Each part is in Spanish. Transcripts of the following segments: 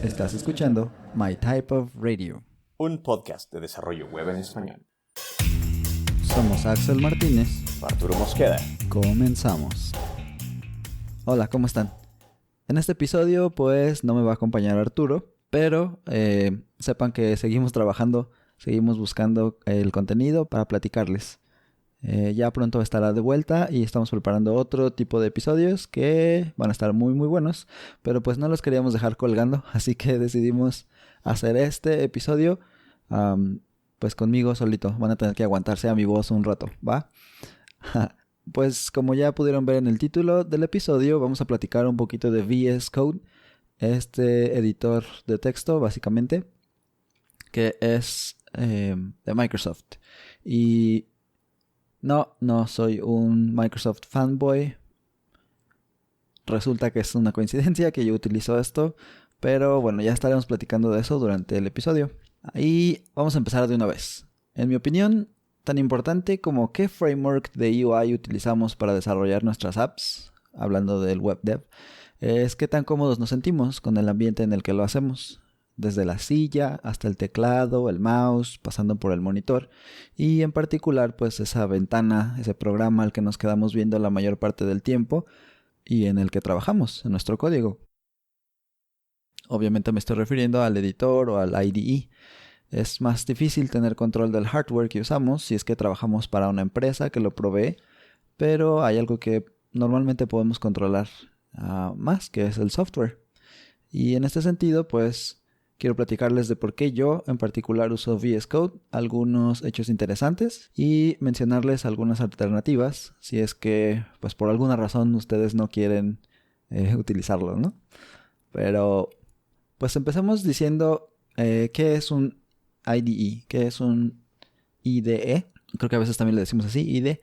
Estás escuchando My Type of Radio, un podcast de desarrollo web en español. Somos Axel Martínez, Arturo Mosqueda. Comenzamos. Hola, ¿cómo están? En este episodio pues no me va a acompañar Arturo, pero sepan que seguimos trabajando, seguimos buscando el contenido para platicarles. Ya pronto estará de vuelta y estamos preparando otro tipo de episodios que van a estar muy muy buenos, pero pues no los queríamos dejar colgando, así que decidimos hacer este episodio pues conmigo solito. Van a tener que aguantarse a mi voz un rato, ¿va? Pues como ya pudieron ver en el título del episodio, vamos a platicar un poquito de VS Code, este editor de texto básicamente, que es de Microsoft. Y no soy un Microsoft fanboy. Resulta que es una coincidencia que yo utilizo esto, pero bueno, ya estaremos platicando de eso durante el episodio. Y vamos a empezar de una vez. En mi opinión, tan importante como qué framework de UI utilizamos para desarrollar nuestras apps, hablando del web dev, es qué tan cómodos nos sentimos con el ambiente en el que lo hacemos. Desde la silla hasta el teclado, el mouse, pasando por el monitor y en particular pues esa ventana, ese programa al que nos quedamos viendo la mayor parte del tiempo y en el que trabajamos, en nuestro código. Obviamente me estoy refiriendo al editor o al IDE. Es más difícil tener control del hardware que usamos si es que trabajamos para una empresa que lo provee, pero hay algo que normalmente podemos controlar más, que es el software. Y en este sentido pues quiero platicarles de por qué yo en particular uso VS Code, algunos hechos interesantes y mencionarles algunas alternativas si es que pues por alguna razón ustedes no quieren utilizarlo, ¿no? Pero pues empecemos diciendo qué es un IDE, qué es un IDE. Creo que a veces también le decimos así, IDE.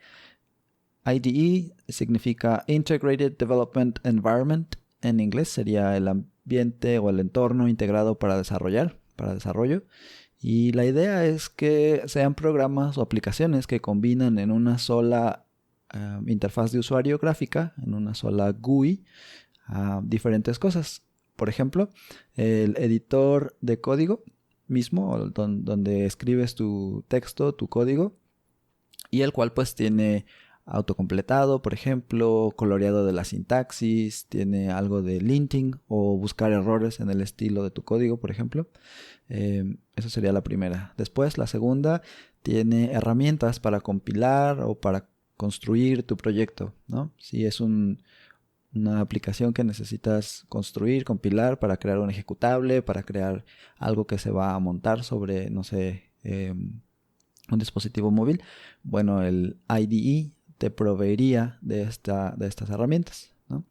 IDE significa Integrated Development Environment. En inglés sería el ambiente o el entorno integrado para desarrollo. Y la idea es que sean programas o aplicaciones que combinan en una sola interfaz de usuario gráfica, en una sola GUI, diferentes cosas. Por ejemplo, el editor de código mismo, donde escribes tu texto, tu código, y el cual pues tiene autocompletado, por ejemplo, coloreado de la sintaxis, tiene algo de linting o buscar errores en el estilo de tu código, por ejemplo. Eso sería la primera. Después, la segunda, tiene herramientas para compilar o para construir tu proyecto, ¿no? Si es una aplicación que necesitas construir, compilar para crear un ejecutable, para crear algo que se va a montar sobre, no sé, un dispositivo móvil, bueno, el IDE te proveería de estas herramientas, ¿no?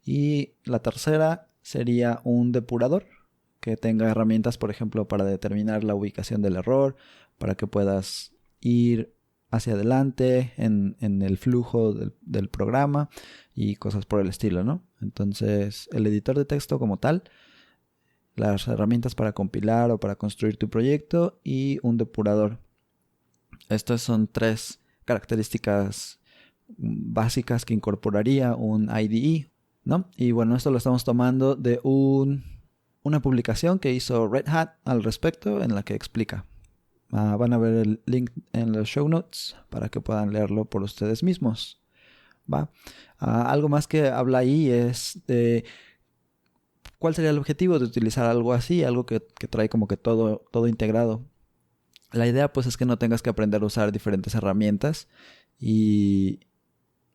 Y la tercera sería un depurador que tenga herramientas, por ejemplo, para determinar la ubicación del error, para que puedas ir hacia adelante en el flujo del programa y cosas por el estilo, ¿no? Entonces, el editor de texto como tal, las herramientas para compilar o para construir tu proyecto y un depurador. Estas son tres características básicas que incorporaría un IDE, ¿no? Y bueno, esto lo estamos tomando de una publicación que hizo Red Hat al respecto en la que explica. Van a ver el link en los show notes para que puedan leerlo por ustedes mismos. ¿Va? Algo más que habla ahí es de cuál sería el objetivo de utilizar algo así, algo que trae como que todo integrado. La idea pues es que no tengas que aprender a usar diferentes herramientas y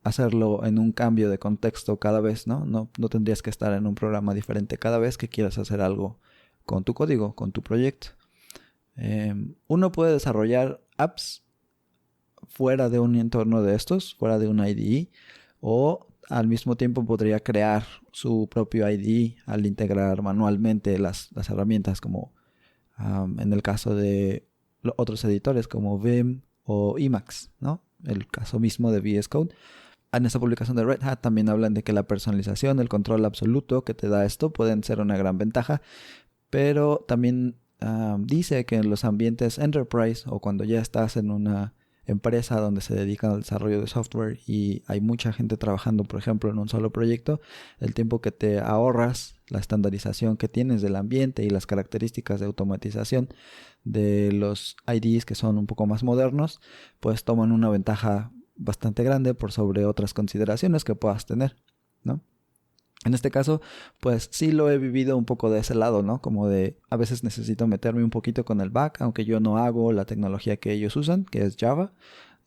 hacerlo en un cambio de contexto cada vez, ¿no? No tendrías que estar en un programa diferente cada vez que quieras hacer algo con tu código, con tu proyecto. Uno puede desarrollar apps fuera de un entorno de estos, fuera de un IDE, o al mismo tiempo podría crear su propio IDE al integrar manualmente las herramientas, como en el caso de otros editores como Vim o Emacs, ¿no? El caso mismo de VS Code. En esta publicación de Red Hat también hablan de que la personalización, el control absoluto que te da esto pueden ser una gran ventaja, pero también dice que en los ambientes enterprise o cuando ya estás en empresa donde se dedican al desarrollo de software y hay mucha gente trabajando, por ejemplo, en un solo proyecto, el tiempo que te ahorras, la estandarización que tienes del ambiente y las características de automatización de los IDEs que son un poco más modernos, pues toman una ventaja bastante grande por sobre otras consideraciones que puedas tener, ¿no? En este caso, pues sí lo he vivido un poco de ese lado, ¿no? Como de a veces necesito meterme un poquito con el back, aunque yo no hago la tecnología que ellos usan, que es Java.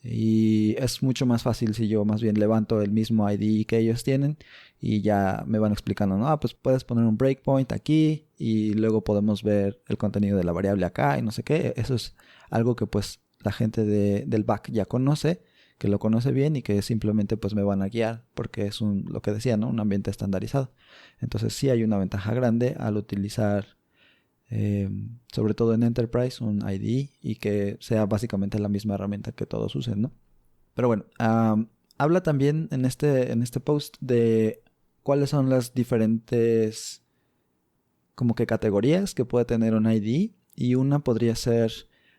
Y es mucho más fácil si yo más bien levanto el mismo IDE que ellos tienen y ya me van explicando, ¿no? Pues puedes poner un breakpoint aquí y luego podemos ver el contenido de la variable acá y no sé qué. Eso es algo que pues la gente del back ya conoce, que lo conoce bien y que simplemente pues me van a guiar porque es lo que decía, ¿no? Un ambiente estandarizado. Entonces sí hay una ventaja grande al utilizar, sobre todo en Enterprise, un IDE y que sea básicamente la misma herramienta que todos usen, ¿no? Pero bueno, habla también en este post de cuáles son las diferentes como que categorías que puede tener un IDE y una podría ser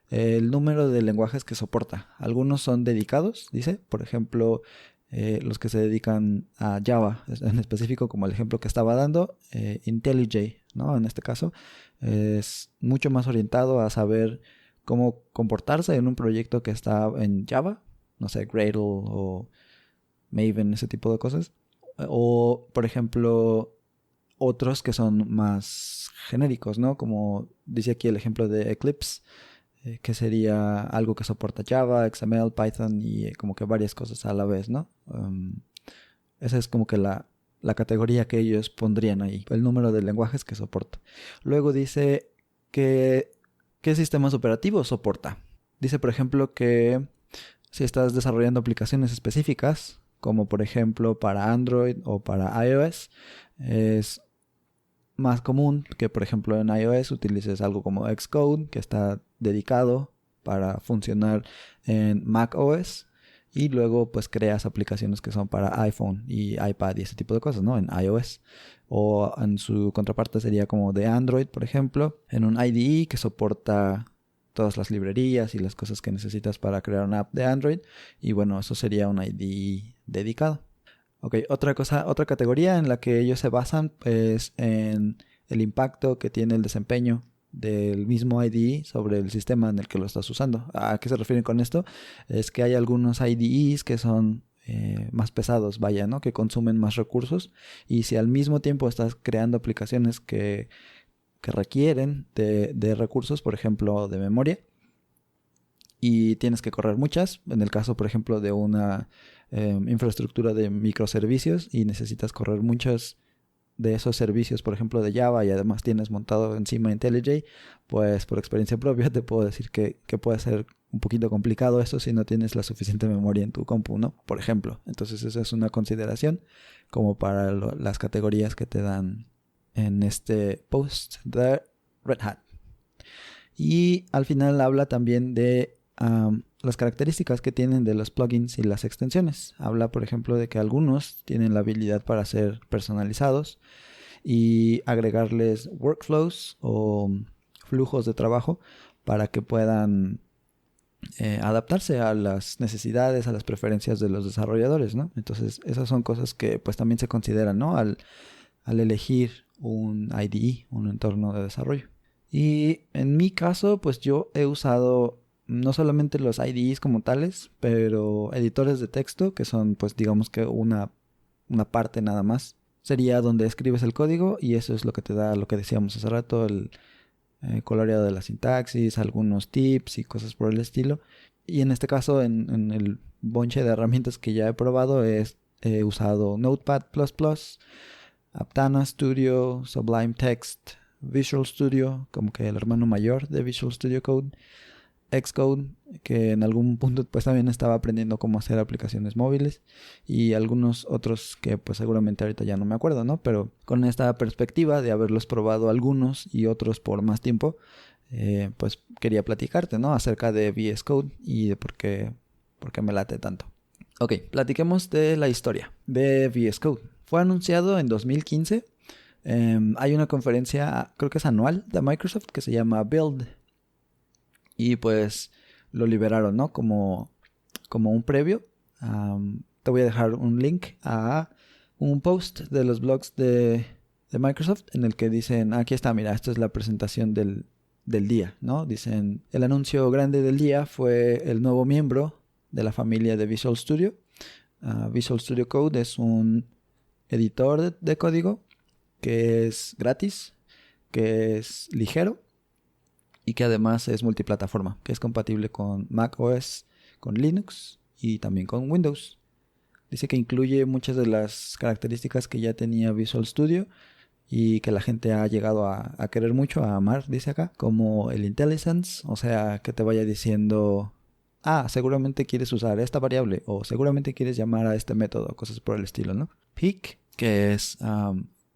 el número de lenguajes que soporta. Algunos son dedicados, dice, por ejemplo, los que se dedican a Java, en específico como el ejemplo que estaba dando, IntelliJ, ¿no? En este caso, es mucho más orientado a saber cómo comportarse en un proyecto que está en Java, no sé, Gradle o Maven, ese tipo de cosas. O, por ejemplo, otros que son más genéricos, ¿no? Como dice aquí el ejemplo de Eclipse, que sería algo que soporta Java, XML, Python y como que varias cosas a la vez, ¿no? Esa es como que la categoría que ellos pondrían ahí, el número de lenguajes que soporta. Luego dice que qué sistemas operativos soporta. Dice, por ejemplo, que si estás desarrollando aplicaciones específicas, como por ejemplo para Android o para iOS, es más común que, por ejemplo, en iOS utilices algo como Xcode, que está dedicado para funcionar en macOS, y luego pues creas aplicaciones que son para iPhone y iPad y ese tipo de cosas, ¿no? En iOS. O en su contraparte sería como de Android, por ejemplo, en un IDE que soporta todas las librerías y las cosas que necesitas para crear una app de Android. Y bueno, eso sería un IDE dedicado. Ok, otra categoría en la que ellos se basan es en el impacto que tiene el desempeño del mismo IDE sobre el sistema en el que lo estás usando. ¿A qué se refieren con esto? Es que hay algunos IDEs que son más pesados, vaya, ¿no? Que consumen más recursos y si al mismo tiempo estás creando aplicaciones que requieren de recursos, por ejemplo, de memoria, y tienes que correr muchas, en el caso, por ejemplo, de una infraestructura de microservicios y necesitas correr muchos de esos servicios, por ejemplo, de Java y además tienes montado encima IntelliJ, pues por experiencia propia te puedo decir que puede ser un poquito complicado eso si no tienes la suficiente memoria en tu compu, ¿no? Por ejemplo. Entonces esa es una consideración como para las categorías que te dan en este post de Red Hat. Y al final habla también de las características que tienen de los plugins y las extensiones. Habla, por ejemplo, de que algunos tienen la habilidad para ser personalizados y agregarles workflows o flujos de trabajo para que puedan adaptarse a las necesidades, a las preferencias de los desarrolladores, ¿no? Entonces, esas son cosas que pues también se consideran, ¿no? Al elegir un IDE, un entorno de desarrollo. Y en mi caso, pues yo he usado no solamente los IDEs como tales, pero editores de texto, que son pues digamos que una parte nada más. Sería donde escribes el código y eso es lo que te da lo que decíamos hace rato, el coloreado de la sintaxis, algunos tips y cosas por el estilo. Y en este caso, en el bonche de herramientas que ya he probado, he usado Notepad++, Aptana Studio, Sublime Text, Visual Studio, como que el hermano mayor de Visual Studio Code, Xcode, que en algún punto pues también estaba aprendiendo cómo hacer aplicaciones móviles, y algunos otros que pues seguramente ahorita ya no me acuerdo, ¿no? Pero con esta perspectiva de haberlos probado algunos y otros por más tiempo, pues quería platicarte, ¿no? Acerca de VS Code y de por qué me late tanto. Ok, platiquemos de la historia de VS Code. Fue anunciado en 2015. Hay una conferencia, creo que es anual, de Microsoft que se llama Build. Y pues lo liberaron, ¿no? Como como un previo. Te voy a dejar un link a un post de los blogs de Microsoft en el que dicen, aquí está, mira, esta es la presentación del día, ¿no? Dicen, el anuncio grande del día fue el nuevo miembro de la familia de Visual Studio. Visual Studio Code es un editor de código que es gratis, que es ligero y que además es multiplataforma, que es compatible con Mac OS, con Linux y también con Windows. Dice que incluye muchas de las características que ya tenía Visual Studio y que la gente ha llegado a querer mucho, a amar, dice acá, como el IntelliSense, o sea, que te vaya diciendo, seguramente quieres usar esta variable o seguramente quieres llamar a este método, cosas por el estilo, ¿no? Peek, que es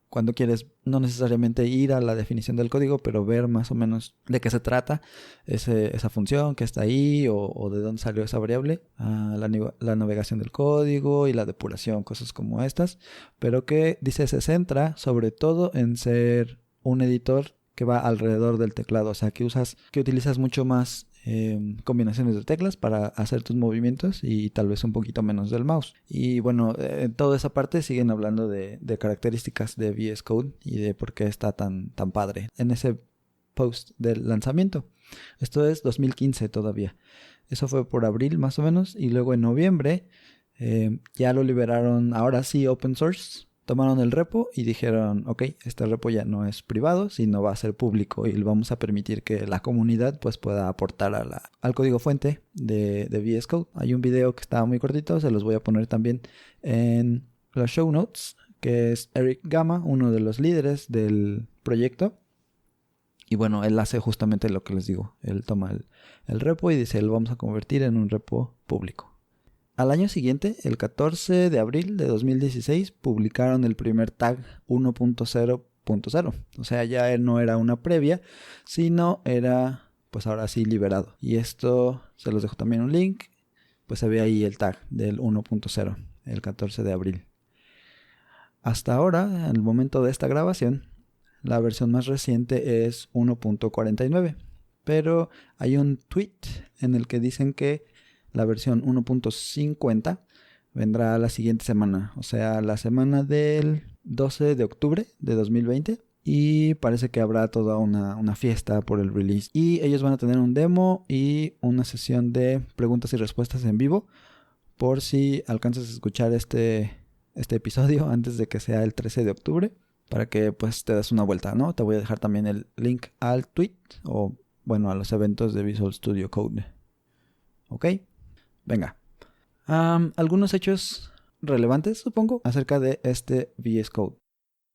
cuando quieres no necesariamente ir a la definición del código, pero ver más o menos de qué se trata esa función que está ahí o de dónde salió esa variable, la navegación del código y la depuración, cosas como estas, pero que dice se centra sobre todo en ser un editor que va alrededor del teclado, o sea que utilizas mucho más combinaciones de teclas para hacer tus movimientos y tal vez un poquito menos del mouse. Y bueno, en toda esa parte siguen hablando de características de VS Code y de por qué está tan padre en ese post del lanzamiento. Esto es 2015 todavía. Eso fue por abril más o menos, y luego en noviembre ya lo liberaron, ahora sí, open source. Tomaron el repo y dijeron, ok, este repo ya no es privado, sino va a ser público y vamos a permitir que la comunidad pues pueda aportar al código fuente de VS Code. Hay un video que está muy cortito, se los voy a poner también en los show notes, que es Eric Gama, uno de los líderes del proyecto. Y bueno, él hace justamente lo que les digo. Él toma el repo y dice, lo vamos a convertir en un repo público. Al año siguiente, el 14 de abril de 2016, publicaron el primer tag 1.0.0. O sea, ya no era una previa, sino era, pues ahora sí, liberado. Y esto, se los dejo también un link, pues se ve ahí el tag del 1.0, el 14 de abril. Hasta ahora, en el momento de esta grabación, la versión más reciente es 1.49. Pero hay un tweet en el que dicen que la versión 1.50 vendrá la siguiente semana, o sea, la semana del 12 de octubre de 2020. Y parece que habrá toda una fiesta por el release. Y ellos van a tener un demo y una sesión de preguntas y respuestas en vivo. Por si alcanzas a escuchar este episodio antes de que sea el 13 de octubre. Para que pues te des una vuelta, ¿no? Te voy a dejar también el link al tweet o bueno, a los eventos de Visual Studio Code. ¿Ok? Venga. Algunos hechos relevantes, supongo, acerca de este VS Code.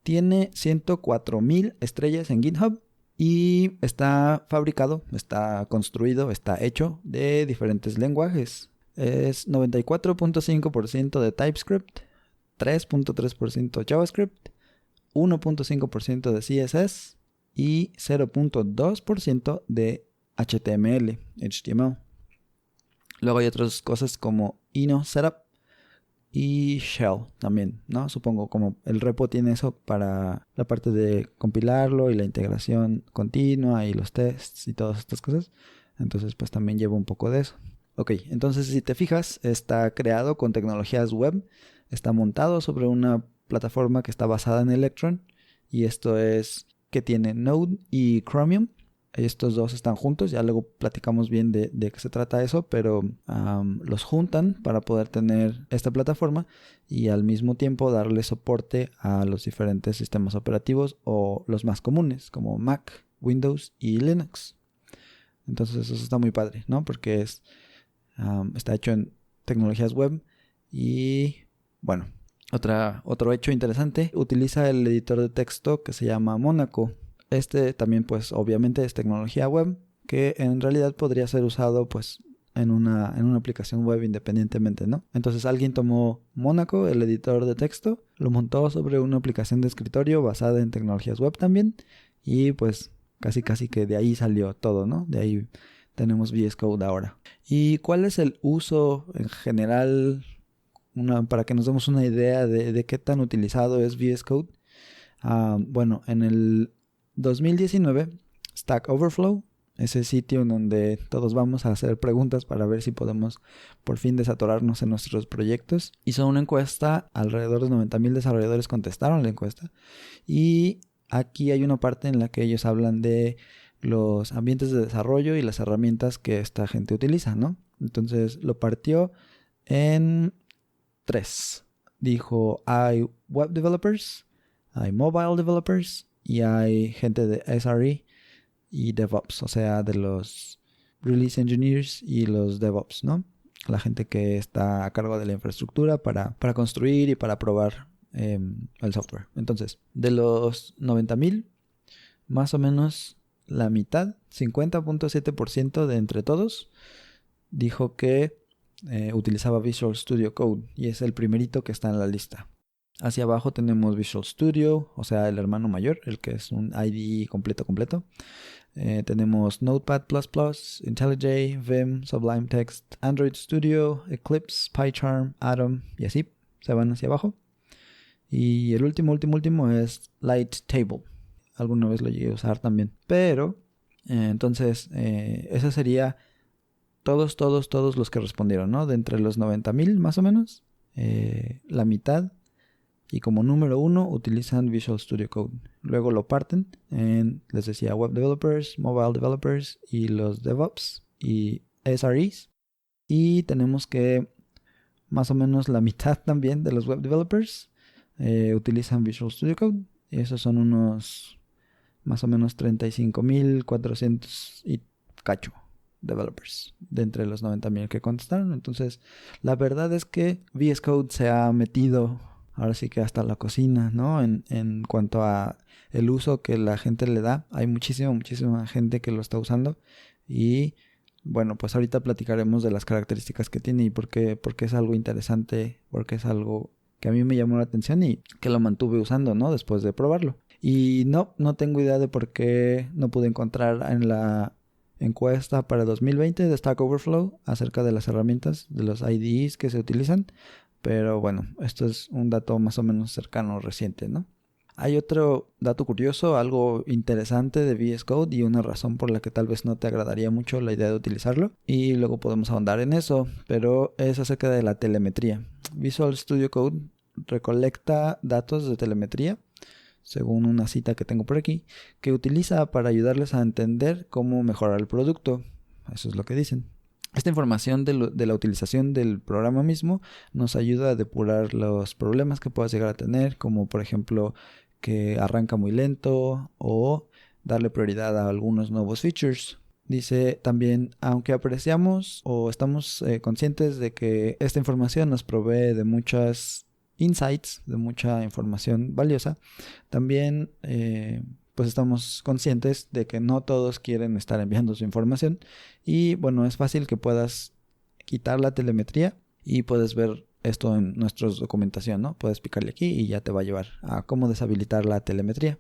Tiene 104,000 estrellas en GitHub y está fabricado, está construido, está hecho de diferentes lenguajes. Es 94.5% de TypeScript, 3.3% JavaScript, 1.5% de CSS y 0.2% de HTML. Luego hay otras cosas como Ino Setup y Shell también, ¿no? Supongo como el repo tiene eso para la parte de compilarlo y la integración continua y los tests y todas estas cosas. Entonces pues también lleva un poco de eso. Ok, entonces si te fijas, está creado con tecnologías web, está montado sobre una plataforma que está basada en Electron, y esto es que tiene Node y Chromium. Estos dos están juntos, ya luego platicamos bien de qué se trata eso, pero los juntan para poder tener esta plataforma y al mismo tiempo darle soporte a los diferentes sistemas operativos o los más comunes como Mac, Windows y Linux. Entonces eso está muy padre, ¿no? Porque está hecho en tecnologías web y bueno, otro hecho interesante, utiliza el editor de texto que se llama Monaco. Este también pues obviamente es tecnología web que en realidad podría ser usado pues en una aplicación web independientemente, ¿no? Entonces alguien tomó Monaco, el editor de texto, lo montó sobre una aplicación de escritorio basada en tecnologías web también y pues casi que de ahí salió todo, ¿no? De ahí tenemos VS Code ahora. ¿Y cuál es el uso en general? Para que nos demos una idea de qué tan utilizado es VS Code. Bueno, en el 2019, Stack Overflow ese sitio en donde todos vamos a hacer preguntas para ver si podemos por fin desatorarnos en nuestros proyectos. Hizo una encuesta, alrededor de 90,000 desarrolladores contestaron la encuesta y aquí hay una parte en la que ellos hablan de los ambientes de desarrollo y las herramientas que esta gente utiliza, ¿no? Entonces lo partió en 3. Dijo, hay web developers, hay mobile developers y hay gente de SRE y DevOps, o sea, de los Release Engineers y los DevOps, ¿no? La gente que está a cargo de la infraestructura para construir y para probar el software. Entonces, de los 90,000, más o menos la mitad, 50.7% de entre todos, dijo que utilizaba Visual Studio Code y es el primerito que está en la lista. Hacia abajo tenemos Visual Studio, o sea, el hermano mayor, el que es un IDE completo. Tenemos Notepad++, IntelliJ, Vim, Sublime Text, Android Studio, Eclipse, PyCharm, Atom y así se van hacia abajo. Y el último es Lighttable. Alguna vez lo llegué a usar también. Pero, entonces, eso sería todos los que respondieron, ¿no? De entre los 90,000 más o menos, la mitad. Y como número 1 utilizan Visual Studio Code. Luego lo parten en, les decía, Web Developers, Mobile Developers y los DevOps y SREs. Y tenemos que más o menos la mitad también de los Web Developers utilizan Visual Studio Code. Y esos son unos más o menos 35,400 y cacho developers de entre los 90,000 que contestaron. Entonces, la verdad es que VS Code se ha metido ahora sí que hasta la cocina, ¿no? En cuanto a el uso que la gente le da, hay muchísima gente que lo está usando y bueno, pues ahorita platicaremos de las características que tiene y por qué es algo interesante, porque es algo que a mí me llamó la atención y que lo mantuve usando, ¿no? Después de probarlo. Y no tengo idea de por qué no pude encontrar en la encuesta para 2020 de Stack Overflow acerca de las herramientas, de los IDEs que se utilizan. Pero bueno, esto es un dato más o menos cercano, reciente, ¿no? Hay otro dato curioso, algo interesante de VS Code y una razón por la que tal vez no te agradaría mucho la idea de utilizarlo. Y luego podemos ahondar en eso, pero es acerca de la telemetría. Visual Studio Code recolecta datos de telemetría, según una cita que tengo por aquí, que utiliza para ayudarles a entender cómo mejorar el producto. Eso es lo que dicen. Esta información de la utilización del programa mismo nos ayuda a depurar los problemas que puedas llegar a tener, como por ejemplo que arranca muy lento o darle prioridad a algunos nuevos features. Dice también, aunque apreciamos o estamos conscientes de que esta información nos provee de muchas insights, de mucha información valiosa, también pues estamos conscientes de que no todos quieren estar enviando su información y bueno, es fácil que puedas quitar la telemetría y puedes ver esto en nuestra documentación, ¿no? Puedes picarle aquí y ya te va a llevar a cómo deshabilitar la telemetría.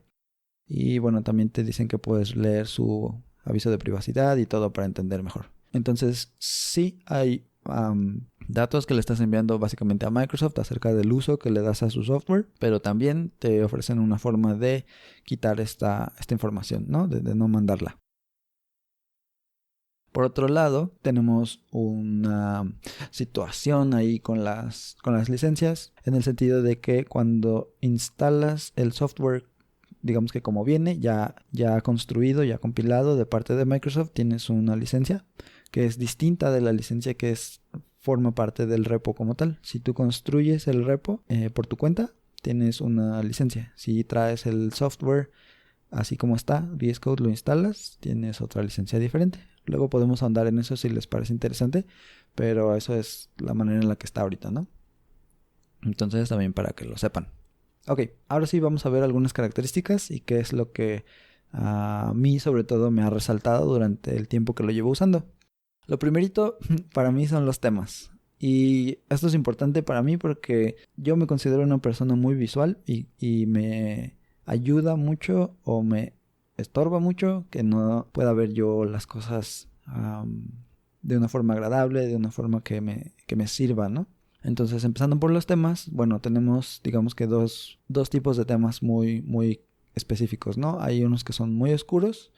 Y bueno, también te dicen que puedes leer su aviso de privacidad y todo para entender mejor. Entonces, sí hay datos que le estás enviando básicamente a Microsoft acerca del uso que le das a su software, pero también te ofrecen una forma de quitar esta información, ¿no? De no mandarla. Por otro lado, tenemos una situación ahí con las licencias, en el sentido de que cuando instalas el software, digamos que como viene, ya construido, ya compilado de parte de Microsoft, tienes una licencia que es distinta de la licencia que forma parte del repo como tal. Si tú construyes el repo por tu cuenta, tienes una licencia. Si traes el software así como está, VS Code lo instalas, tienes otra licencia diferente. Luego podemos ahondar en eso si les parece interesante, pero eso es la manera en la que está ahorita, ¿no? Entonces también para que lo sepan. Ok, ahora sí vamos a ver algunas características y qué es lo que a mí sobre todo me ha resaltado durante el tiempo que lo llevo usando. Lo primerito para mí son los temas. Y esto es importante para mí porque yo me considero una persona muy visual y me ayuda mucho o me estorba mucho que no pueda ver yo las cosas de una forma agradable, de una forma que me sirva, ¿no? Entonces, empezando por los temas, bueno, tenemos digamos que dos tipos de temas muy, muy específicos, ¿no? Hay unos que son muy oscuros,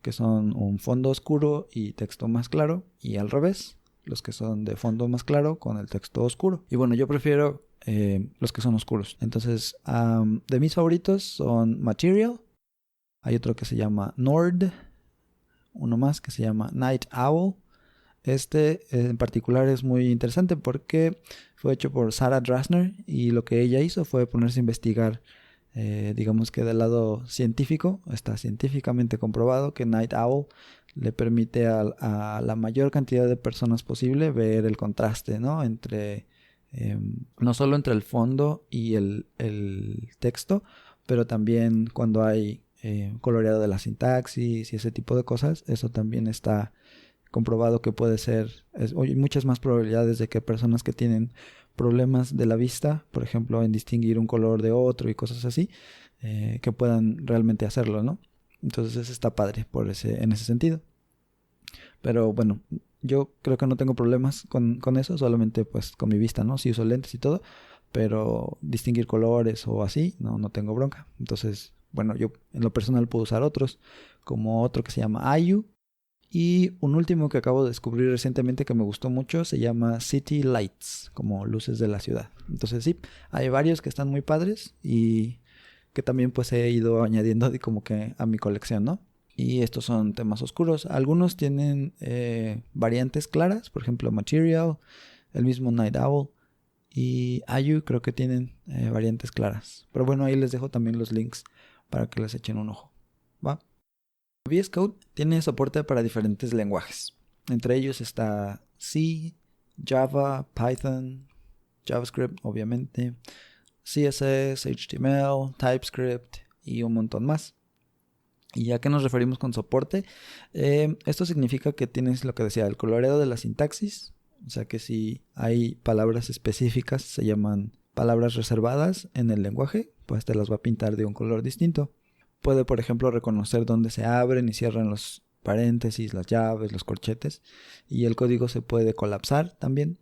que son un fondo oscuro y texto más claro, y al revés, los que son de fondo más claro con el texto oscuro. Y bueno, yo prefiero los que son oscuros. Entonces, de mis favoritos son Material, hay otro que se llama Nord, uno más que se llama Night Owl. Este en particular es muy interesante porque fue hecho por Sarah Drasner y lo que ella hizo fue ponerse a investigar, digamos que del lado científico. Está científicamente comprobado que Night Owl le permite a la mayor cantidad de personas posible ver el contraste, ¿no? Entre, no solo entre el fondo y el texto, pero también cuando hay coloreado de la sintaxis y ese tipo de cosas. Eso también está comprobado que puede ser, hay muchas más probabilidades de que personas que tienen problemas de la vista, por ejemplo en distinguir un color de otro y cosas así, que puedan realmente hacerlo, ¿no? Entonces está padre en ese sentido. Pero bueno, yo creo que no tengo problemas con eso, solamente pues con mi vista, ¿no? Sí uso lentes y todo, pero distinguir colores o así, no tengo bronca. Entonces, bueno, yo en lo personal puedo usar otros, como otro que se llama Ayu. Y un último que acabo de descubrir recientemente que me gustó mucho se llama City Lights, como luces de la ciudad. Entonces sí, hay varios que están muy padres y que también pues he ido añadiendo como que a mi colección, ¿no? Y estos son temas oscuros. Algunos tienen variantes claras, por ejemplo Material, el mismo Night Owl y Ayu creo que tienen variantes claras. Pero bueno, ahí les dejo también los links para que les echen un ojo, ¿va? VS Code tiene soporte para diferentes lenguajes. Entre ellos está C, Java, Python, JavaScript, obviamente, CSS, HTML, TypeScript y un montón más. ¿Y a qué nos referimos con soporte? Esto significa que tienes lo que decía, el coloreado de la sintaxis. O sea que si hay palabras específicas, se llaman palabras reservadas en el lenguaje, pues te las va a pintar de un color distinto. Puede, por ejemplo, reconocer dónde se abren y cierran los paréntesis, las llaves, los corchetes. Y el código se puede colapsar también.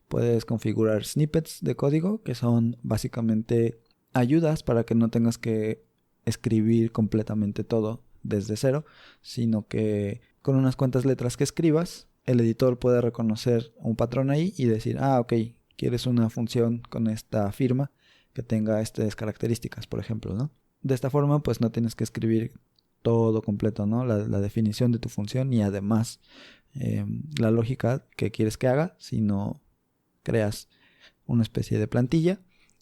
Puedes configurar snippets de código, que son básicamente ayudas para que no tengas que escribir completamente todo desde cero, sino que con unas cuantas letras que escribas, el editor puede reconocer un patrón ahí y decir, ok, quieres una función con esta firma que tenga estas características, por ejemplo, ¿no? De esta forma, pues no tienes que escribir todo completo, ¿no? La definición de tu función y además la lógica que quieres que haga, sino creas una especie de plantilla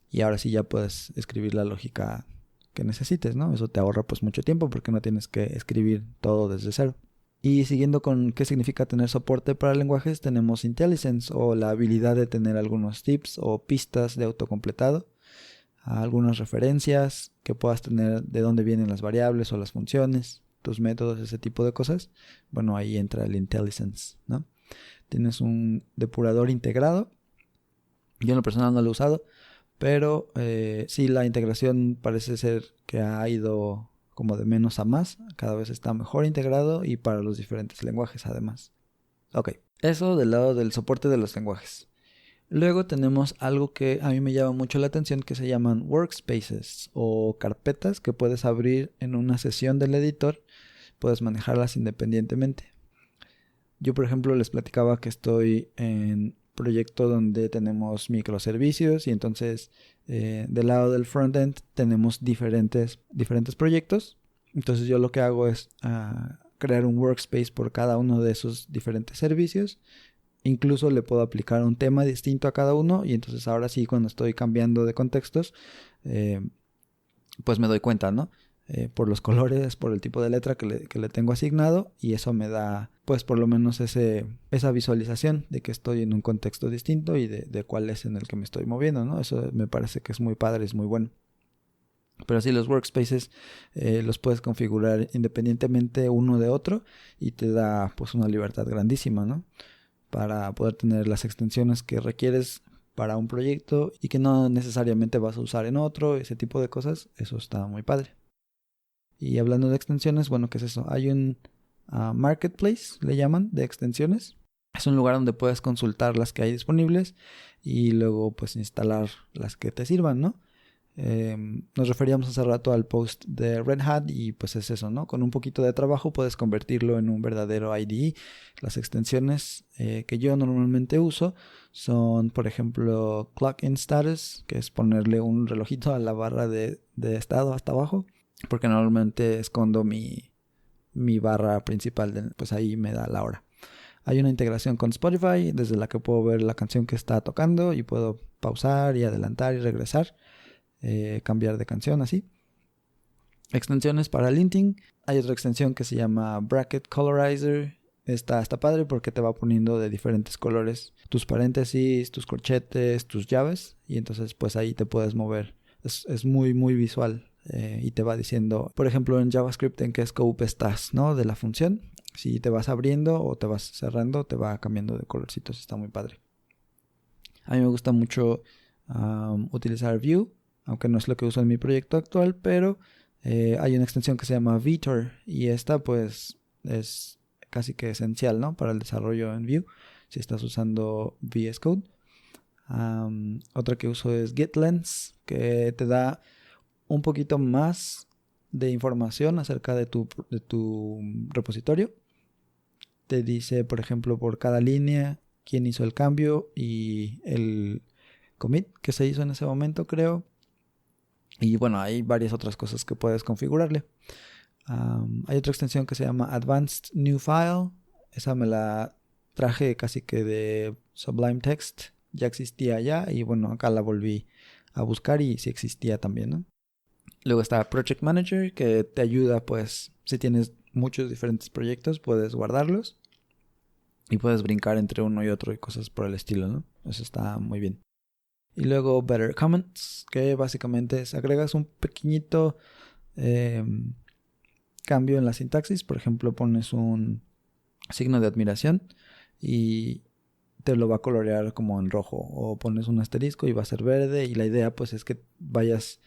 y ahora sí ya puedes escribir la lógica que necesites, ¿no? Eso te ahorra pues mucho tiempo porque no tienes que escribir todo desde cero. Y siguiendo con qué significa tener soporte para lenguajes, tenemos IntelliSense o la habilidad de tener algunos tips o pistas de autocompletado, algunas referencias que puedas tener de dónde vienen las variables o las funciones, tus métodos, ese tipo de cosas. Bueno, ahí entra el IntelliSense, ¿no? Tienes un depurador integrado. Yo en lo personal no lo he usado, pero sí, la integración parece ser que ha ido como de menos a más. Cada vez está mejor integrado y para los diferentes lenguajes además. Ok, eso del lado del soporte de los lenguajes. Luego tenemos algo que a mí me llama mucho la atención que se llaman workspaces o carpetas que puedes abrir en una sesión del editor. Puedes manejarlas independientemente. Yo, por ejemplo, les platicaba que estoy en proyecto donde tenemos microservicios y entonces del lado del frontend tenemos diferentes proyectos. Entonces yo lo que hago es crear un workspace por cada uno de esos diferentes servicios. Incluso le puedo aplicar un tema distinto a cada uno y entonces ahora sí cuando estoy cambiando de contextos pues me doy cuenta, ¿no? Por los colores, por el tipo de letra que le tengo asignado y eso me da pues por lo menos esa visualización de que estoy en un contexto distinto y de cuál es en el que me estoy moviendo, ¿no? Eso me parece que es muy padre, es muy bueno. Pero sí, los workspaces los puedes configurar independientemente uno de otro y te da pues una libertad grandísima, ¿no? Para poder tener las extensiones que requieres para un proyecto y que no necesariamente vas a usar en otro, ese tipo de cosas, eso está muy padre. Y hablando de extensiones, bueno, ¿qué es eso? Hay un marketplace, le llaman, de extensiones. Es un lugar donde puedes consultar las que hay disponibles y luego pues instalar las que te sirvan, ¿no? Nos referíamos hace rato al post de Red Hat y pues es eso, ¿no? Con un poquito de trabajo puedes convertirlo en un verdadero IDE. Las extensiones que yo normalmente uso son, por ejemplo, Clock in Status, que es ponerle un relojito a la barra de estado hasta abajo, porque normalmente escondo mi barra principal, pues ahí me da la hora. Hay una integración con Spotify desde la que puedo ver la canción que está tocando y puedo pausar y adelantar y regresar. Cambiar de canción así. Extensiones para linting. Hay otra extensión que se llama Bracket Colorizer. Está padre porque te va poniendo de diferentes colores tus paréntesis, tus corchetes, tus llaves. Y entonces pues ahí te puedes mover. Es muy muy visual. Y te va diciendo, por ejemplo en JavaScript, en qué scope estás, ¿no? De la función. Si te vas abriendo o te vas cerrando, te va cambiando de colorcitos. Está muy padre. A mí me gusta mucho utilizar Vue, aunque no es lo que uso en mi proyecto actual, pero hay una extensión que se llama Vitor y esta pues es casi que esencial, ¿no? Para el desarrollo en Vue, si estás usando VS Code. Otra que uso es GitLens, que te da un poquito más de información acerca de tu repositorio. Te dice, por ejemplo, por cada línea, quién hizo el cambio y el commit que se hizo en ese momento, creo. Y bueno, hay varias otras cosas que puedes configurarle. Hay otra extensión que se llama Advanced New File. Esa me la traje casi que de Sublime Text. Ya existía ya y bueno, acá la volví a buscar y sí existía también, ¿no? Luego está Project Manager, que te ayuda pues si tienes muchos diferentes proyectos puedes guardarlos y puedes brincar entre uno y otro y cosas por el estilo, ¿no? Eso está muy bien. Y luego Better Comments, que básicamente es agregas un pequeñito cambio en la sintaxis. Por ejemplo, pones un signo de admiración y te lo va a colorear como en rojo. O pones un asterisco y va a ser verde. Y la idea pues es que vayas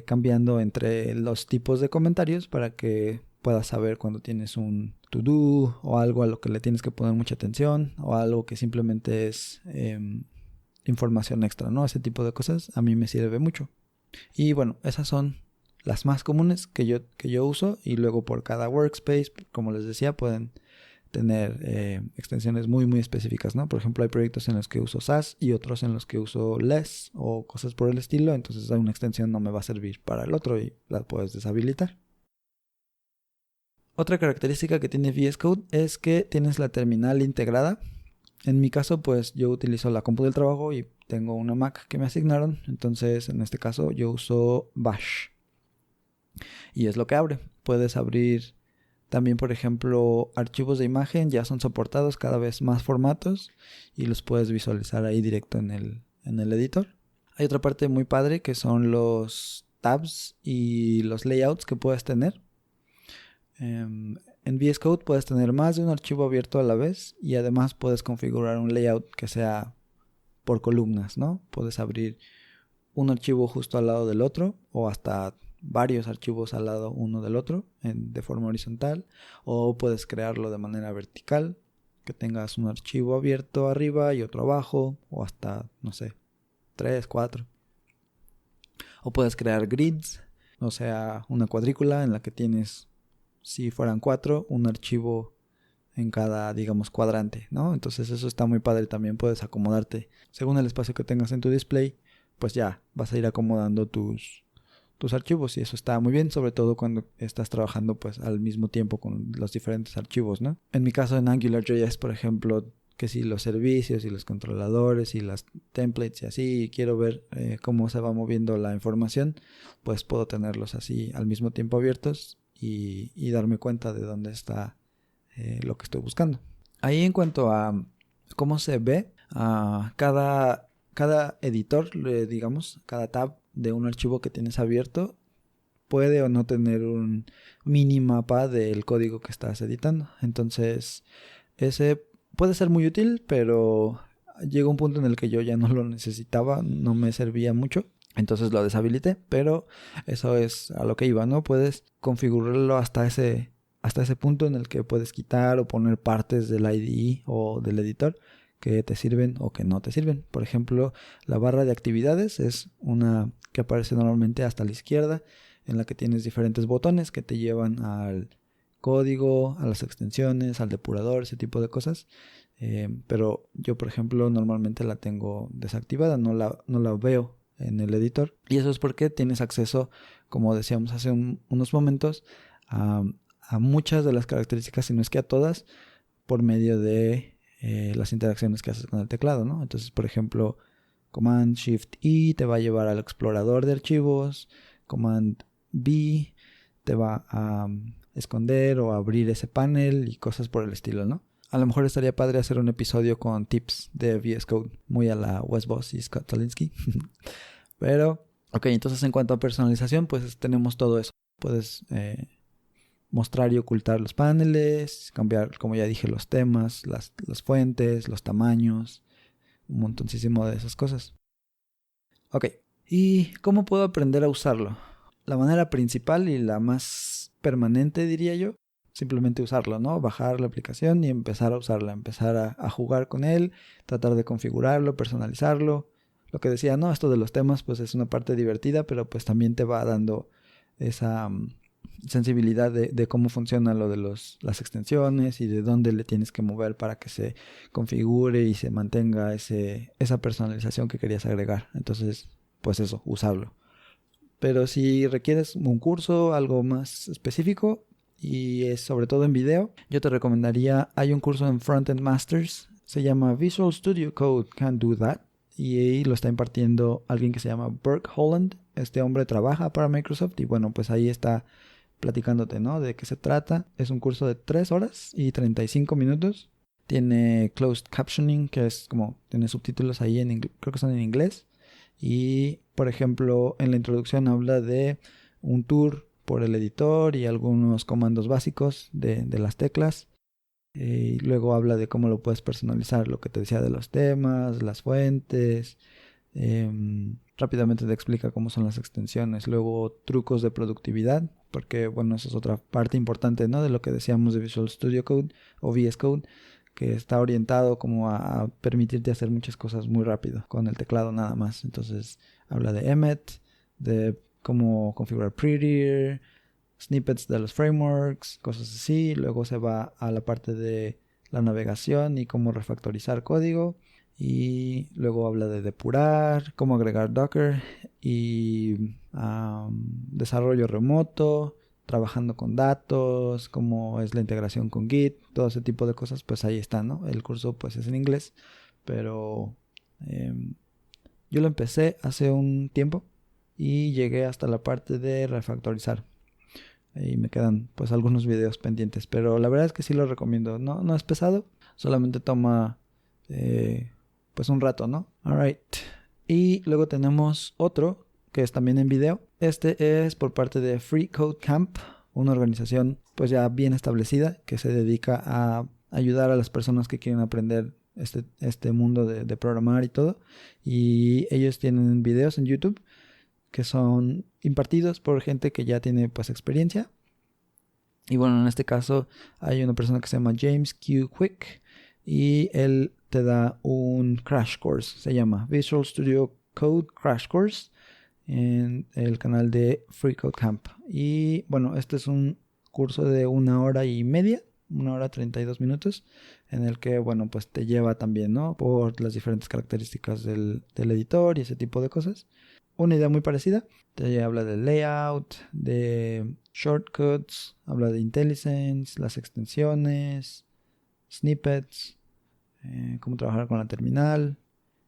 cambiando entre los tipos de comentarios para que puedas saber cuando tienes un to-do o algo a lo que le tienes que poner mucha atención o algo que simplemente es información extra, ¿no? Ese tipo de cosas a mí me sirve mucho. Y bueno, esas son las más comunes que yo uso. Y luego por cada workspace, como les decía, pueden tener extensiones muy muy específicas, ¿no? Por ejemplo, hay proyectos en los que uso Sass y otros en los que uso Less o cosas por el estilo. Entonces una extensión no me va a servir para el otro y la puedes deshabilitar. Otra característica que tiene VS Code es que tienes la terminal integrada. En mi caso, pues yo utilizo la compu del trabajo y tengo una Mac que me asignaron. Entonces, en este caso, yo uso Bash. Y es lo que abre. Puedes abrir también, por ejemplo, archivos de imagen. Ya son soportados cada vez más formatos y los puedes visualizar ahí directo en el editor. Hay otra parte muy padre que son los tabs y los layouts que puedes tener. En VS Code puedes tener más de un archivo abierto a la vez y además puedes configurar un layout que sea por columnas, ¿no? Puedes abrir un archivo justo al lado del otro o hasta varios archivos al lado uno del otro de forma horizontal, o puedes crearlo de manera vertical, que tengas un archivo abierto arriba y otro abajo, o hasta, no sé, 3, 4. O puedes crear grids, o sea, una cuadrícula en la que tienes, si fueran 4, un archivo en cada, digamos, cuadrante, ¿no? Entonces eso está muy padre. También puedes acomodarte según el espacio que tengas en tu display, pues ya vas a ir acomodando tus archivos y eso está muy bien, sobre todo cuando estás trabajando pues al mismo tiempo con los diferentes archivos, ¿no? En mi caso en AngularJS, por ejemplo, que si los servicios y los controladores y las templates y así, y quiero ver cómo se va moviendo la información, pues puedo tenerlos así al mismo tiempo abiertos y darme cuenta de dónde está lo que estoy buscando. Ahí en cuanto a cómo se ve, cada editor, digamos, cada tab de un archivo que tienes abierto puede o no tener un minimapa del código que estás editando. Entonces, ese puede ser muy útil, pero llegó un punto en el que yo ya no lo necesitaba, no me servía mucho. Entonces lo deshabilité, pero eso es a lo que iba, ¿no? Puedes configurarlo hasta ese punto en el que puedes quitar o poner partes del IDE o del editor que te sirven o que no te sirven. Por ejemplo, la barra de actividades es una que aparece normalmente hasta la izquierda, en la que tienes diferentes botones que te llevan al código, a las extensiones, al depurador, ese tipo de cosas. Pero yo, por ejemplo, normalmente la tengo desactivada, no la veo en el editor. Y eso es porque tienes acceso, como decíamos hace unos momentos, a muchas de las características, si no es que a todas, por medio de las interacciones que haces con el teclado, ¿no? Entonces, por ejemplo, Command Shift E te va a llevar al explorador de archivos, Command B te va a esconder o abrir ese panel y cosas por el estilo, ¿no? A lo mejor estaría padre hacer un episodio con tips de VS Code, muy a la Wes Bos y Scott Tolinsky. Pero, ok, entonces en cuanto a personalización, pues tenemos todo eso. Puedes mostrar y ocultar los paneles, cambiar, como ya dije, los temas, las fuentes, los tamaños, un montoncísimo de esas cosas. Ok, ¿y cómo puedo aprender a usarlo? La manera principal y la más permanente, diría yo, simplemente usarlo, ¿no? Bajar la aplicación y empezar a usarla, empezar a jugar con él, tratar de configurarlo, personalizarlo. Lo que decía, ¿no? Esto de los temas, pues es una parte divertida, pero pues también te va dando esa sensibilidad de cómo funciona lo de las extensiones y de dónde le tienes que mover para que se configure y se mantenga esa personalización que querías agregar. Entonces, pues eso, usarlo. Pero si requieres un curso, algo más específico, y es sobre todo en video, yo te recomendaría, hay un curso en Frontend Masters, se llama Visual Studio Code Can Do That, y ahí lo está impartiendo alguien que se llama Burke Holland. Este hombre trabaja para Microsoft y bueno, pues ahí está platicándote, ¿no? De qué se trata. Es un curso de 3 horas y 35 minutos. Tiene closed captioning, que es como, tiene subtítulos ahí creo que son en inglés. Y, por ejemplo, en la introducción habla de un tour por el editor y algunos comandos básicos de las teclas. Y luego habla de cómo lo puedes personalizar, lo que te decía de los temas, las fuentes. Rápidamente te explica cómo son las extensiones. Luego trucos de productividad, porque bueno, esa es otra parte importante, ¿no? De lo que decíamos de Visual Studio Code o VS Code, que está orientado como a permitirte hacer muchas cosas muy rápido con el teclado nada más. Entonces habla de Emmet, de cómo configurar Prettier, snippets de los frameworks, cosas así. Luego se va a la parte de la navegación y cómo refactorizar código. Y luego habla de depurar, cómo agregar Docker y desarrollo remoto, trabajando con datos, cómo es la integración con Git, todo ese tipo de cosas, pues ahí está, ¿no? El curso pues es en inglés, pero yo lo empecé hace un tiempo y llegué hasta la parte de refactorizar. Y me quedan pues algunos videos pendientes, pero la verdad es que sí lo recomiendo. No es pesado, solamente toma pues un rato, ¿no? Alright. Y luego tenemos otro que es también en video. Este es por parte de Free Code Camp, una organización pues ya bien establecida que se dedica a ayudar a las personas que quieren aprender este mundo de programar y todo. Y ellos tienen videos en YouTube que son impartidos por gente que ya tiene pues experiencia. Y bueno, en este caso hay una persona que se llama James Q. Quick y él te da un crash course, se llama Visual Studio Code Crash Course en el canal de Free Code Camp. Y bueno, este es un curso de 1 hora y media, 1 hora 32 minutos, en el que bueno, pues te lleva también, ¿no? Por las diferentes características del editor y ese tipo de cosas. Una idea muy parecida, te habla de layout, de shortcuts, habla de IntelliSense, las extensiones, snippets, cómo trabajar con la terminal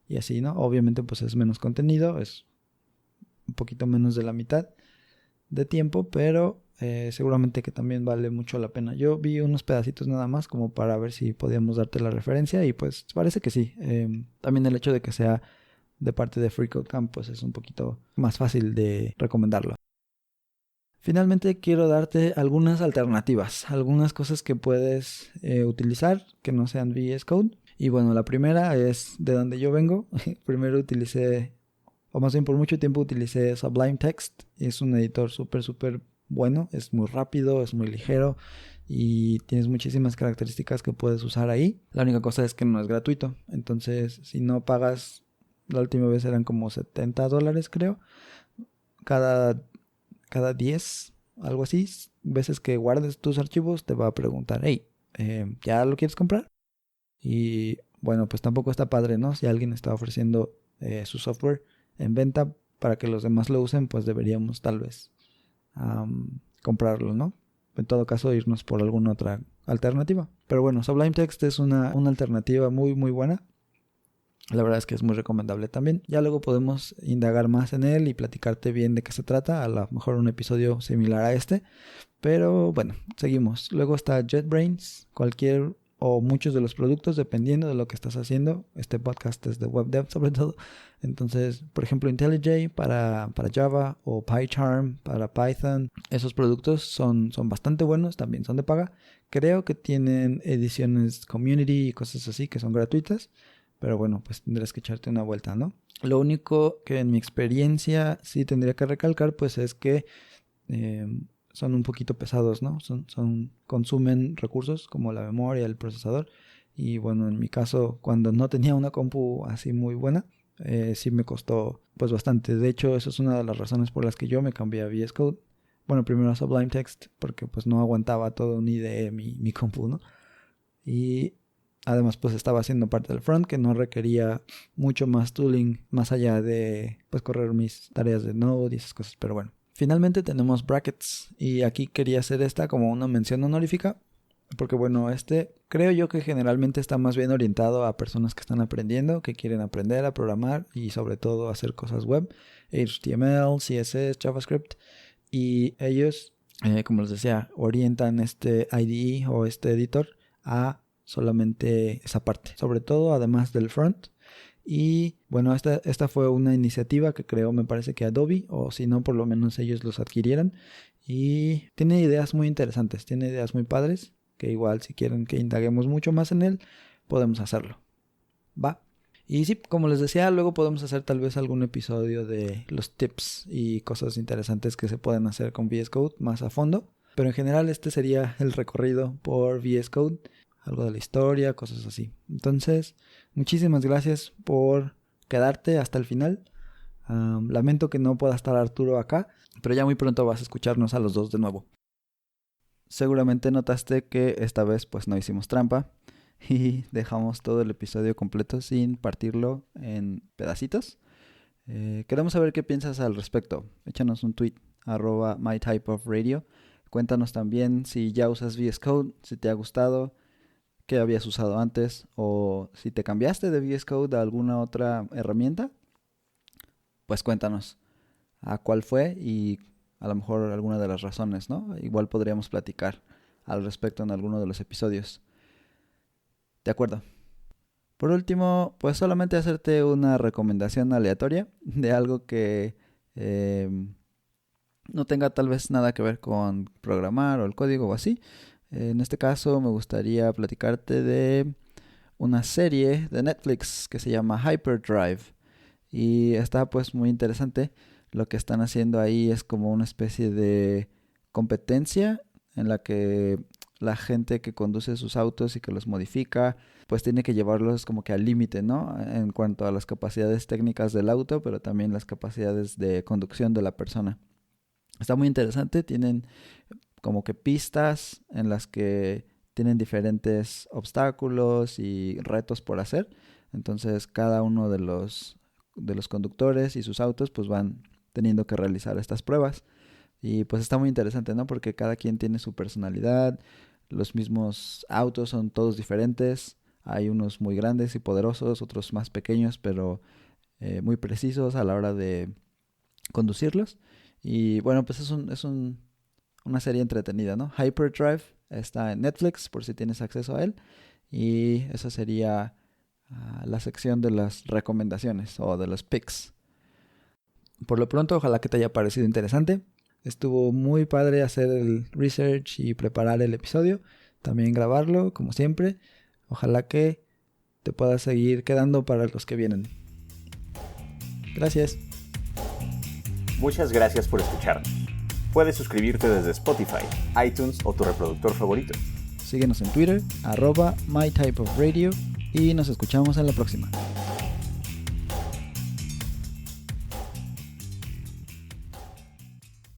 y así, ¿no? Obviamente pues es menos contenido, es un poquito menos de la mitad de tiempo, pero seguramente que también vale mucho la pena. Yo vi unos pedacitos nada más como para ver si podíamos darte la referencia y pues parece que sí. También el hecho de que sea de parte de Free Code Camp pues es un poquito más fácil de recomendarlo. Finalmente quiero darte algunas alternativas, algunas cosas que puedes utilizar que no sean VS Code. Y bueno, la primera es de donde yo vengo. Primero utilicé, o más bien por mucho tiempo utilicé Sublime Text. Es un editor súper bueno, es muy rápido, es muy ligero y tienes muchísimas características que puedes usar ahí. La única cosa es que no es gratuito, entonces si no pagas, la última vez eran como $70 creo, cada 10, algo así, veces que guardes tus archivos te va a preguntar, hey, ¿ya lo quieres comprar? Y bueno, pues tampoco está padre, ¿no? Si alguien está ofreciendo su software en venta para que los demás lo usen, pues deberíamos tal vez comprarlo, ¿no? En todo caso, irnos por alguna otra alternativa. Pero bueno, Sublime Text es una alternativa muy, muy buena. La verdad es que es muy recomendable también. Ya luego podemos indagar más en él y platicarte bien de qué se trata. A lo mejor un episodio similar a este. Pero bueno, seguimos. Luego está JetBrains. Cualquier o muchos de los productos, dependiendo de lo que estás haciendo. Este podcast es de web dev sobre todo. Entonces, por ejemplo, IntelliJ para Java o PyCharm para Python. Esos productos son bastante buenos, también son de paga. Creo que tienen ediciones community y cosas así que son gratuitas. Pero bueno, pues tendrás que echarte una vuelta, ¿no? Lo único que en mi experiencia sí tendría que recalcar, pues es que son un poquito pesados, ¿no? Consumen recursos como la memoria, el procesador. Y bueno, en mi caso, cuando no tenía una compu así muy buena, sí me costó pues bastante. De hecho, eso es una de las razones por las que yo me cambié a VS Code. Bueno, primero a Sublime Text, porque pues no aguantaba todo un IDE mi compu, ¿no? Y además pues estaba haciendo parte del front que no requería mucho más tooling más allá de pues correr mis tareas de Node y esas cosas, pero bueno. Finalmente tenemos brackets y aquí quería hacer esta como una mención honorífica porque bueno, creo yo que generalmente está más bien orientado a personas que están aprendiendo, que quieren aprender a programar y sobre todo a hacer cosas web, HTML, CSS, JavaScript, y ellos, como les decía, orientan este IDE o este editor a solamente esa parte, sobre todo además del front. Y bueno, esta fue una iniciativa que creó, me parece que Adobe, o si no, por lo menos ellos los adquirieron. Y tiene ideas muy interesantes, tiene ideas muy padres, que igual si quieren que indaguemos mucho más en él, podemos hacerlo. Va. Y sí, como les decía, luego podemos hacer tal vez algún episodio de los tips y cosas interesantes que se pueden hacer con VS Code más a fondo. Pero en general este sería el recorrido por VS Code, algo de la historia, cosas así. Entonces, muchísimas gracias por quedarte hasta el final. Lamento que no pueda estar Arturo acá, pero ya muy pronto vas a escucharnos a los dos de nuevo. Seguramente notaste que esta vez pues no hicimos trampa y dejamos todo el episodio completo sin partirlo en pedacitos. Queremos saber qué piensas al respecto. Échanos un tweet, @mytypeofradio. Cuéntanos también si ya usas VS Code, si te ha gustado, qué habías usado antes, o si te cambiaste de VS Code a alguna otra herramienta, pues cuéntanos a cuál fue y a lo mejor alguna de las razones, ¿no? Igual podríamos platicar al respecto en alguno de los episodios. De acuerdo. Por último, pues solamente hacerte una recomendación aleatoria de algo que no tenga tal vez nada que ver con programar o el código o así. En este caso me gustaría platicarte de una serie de Netflix que se llama Hyperdrive y está pues muy interesante. Lo que están haciendo ahí es como una especie de competencia en la que la gente que conduce sus autos y que los modifica pues tiene que llevarlos como que al límite, ¿no? En cuanto a las capacidades técnicas del auto, pero también las capacidades de conducción de la persona. Está muy interesante, tienen como que pistas en las que tienen diferentes obstáculos y retos por hacer. Entonces cada uno de los conductores y sus autos pues van teniendo que realizar estas pruebas. Y pues está muy interesante, ¿no? Porque cada quien tiene su personalidad. Los mismos autos son todos diferentes. Hay unos muy grandes y poderosos, otros más pequeños, pero muy precisos a la hora de conducirlos. Y bueno, pues es una serie entretenida, ¿no? Hyperdrive está en Netflix por si tienes acceso a él. Y esa sería la sección de las recomendaciones o de los picks. Por lo pronto, ojalá que te haya parecido interesante. Estuvo muy padre hacer el research y preparar el episodio. También grabarlo, como siempre. Ojalá que te puedas seguir quedando para los que vienen. Gracias. Muchas gracias por escucharnos. Puedes suscribirte desde Spotify, iTunes o tu reproductor favorito. Síguenos en Twitter, @mytypeofradio, y nos escuchamos en la próxima.